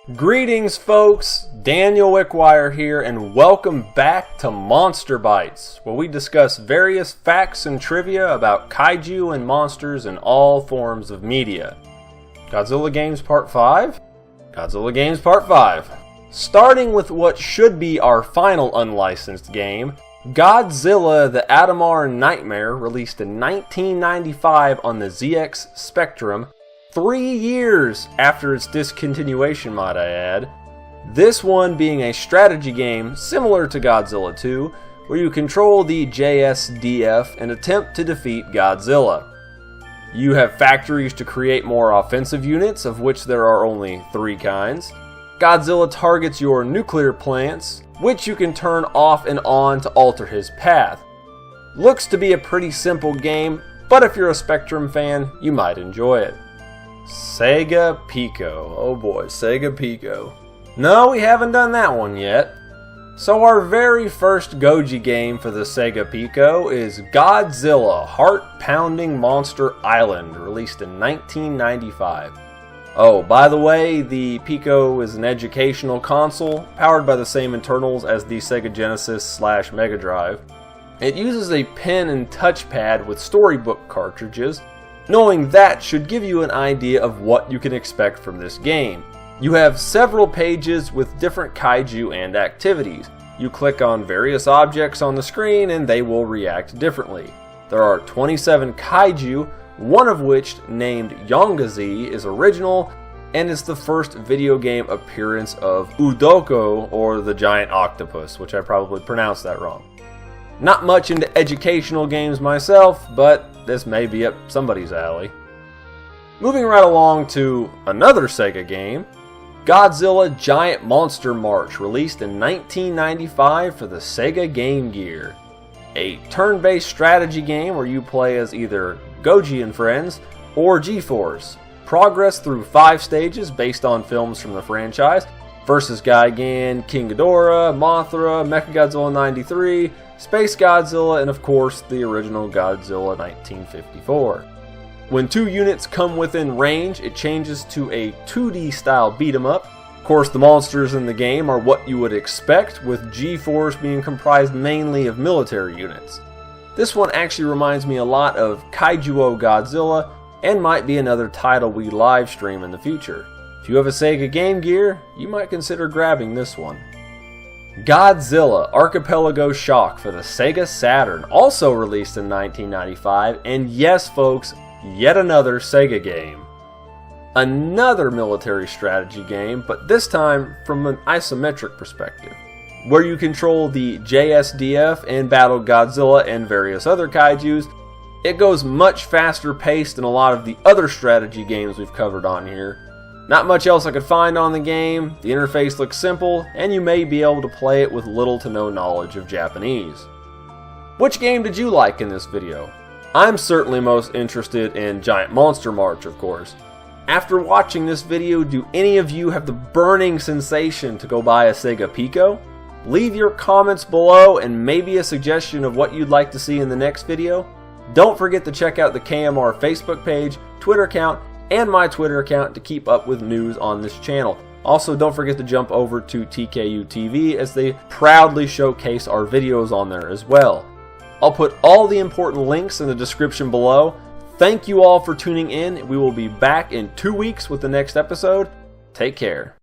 Greetings folks, Daniel Wickwire here, and welcome back to Monster Bytes, where we discuss various facts and trivia about kaiju and monsters in all forms of media. Godzilla Games Part 5? Godzilla Games Part 5. Starting with what should be our final unlicensed game, Godzilla the Atomar Nightmare, released in 1995 on the ZX Spectrum, 3 years after its discontinuation, might I add. This one being a strategy game similar to Godzilla 2, where you control the JSDF and attempt to defeat Godzilla. You have factories to create more offensive units, of which there are only 3 kinds. Godzilla targets your nuclear plants, which you can turn off and on to alter his path. Looks to be a pretty simple game, but if you're a Spectrum fan, you might enjoy it. Sega Pico. Oh boy, Sega Pico. No, we haven't done that one yet. So our very first Goji game for the Sega Pico is Godzilla Heart-Pounding Monster Island, released in 1995. Oh, by the way, the Pico is an educational console, powered by the same internals as the Sega Genesis/Mega Drive. It uses a pen and touchpad with storybook cartridges. Knowing that should give you an idea of what you can expect from this game. You have several pages with different kaiju and activities. You click on various objects on the screen and they will react differently. There are 27 kaiju, one of which, named Yongazi, is original and is the first video game appearance of Udoko, or the giant octopus, which I probably pronounced that wrong. Not much into educational games myself, but this may be up somebody's alley. Moving right along to another Sega game, Godzilla Giant Monster March, released in 1995 for the Sega Game Gear. A turn-based strategy game where you play as either Goji and Friends or G-Force. Progress through 5 stages based on films from the franchise, versus Gigan, King Ghidorah, Mothra, Mechagodzilla 93, Space Godzilla, and of course the original Godzilla 1954. When 2 units come within range, it changes to a 2D style beat 'em up. Of course, the monsters in the game are what you would expect, with G-Force being comprised mainly of military units. This one actually reminds me a lot of Kaiju-O Godzilla, and might be another title we live stream in the future. If you have a Sega Game Gear, you might consider grabbing this one. Godzilla Archipelago Shock for the Sega Saturn, also released in 1995, and yes folks, yet another Sega game. Another military strategy game, but this time from an isometric perspective, where you control the JSDF and battle Godzilla and various other kaijus. It goes much faster paced than a lot of the other strategy games we've covered on here. Not much else I could find on the game, the interface looks simple, and you may be able to play it with little to no knowledge of Japanese. Which game did you like in this video? I'm certainly most interested in Giant Monster March, of course. After watching this video, do any of you have the burning sensation to go buy a Sega Pico? Leave your comments below and maybe a suggestion of what you'd like to see in the next video. Don't forget to check out the KMR Facebook page, Twitter account, and my Twitter account to keep up with news on this channel. Also, don't forget to jump over to TKU TV, as they proudly showcase our videos on there as well. I'll put all the important links in the description below. Thank you all for tuning in. We will be back in 2 weeks with the next episode. Take care.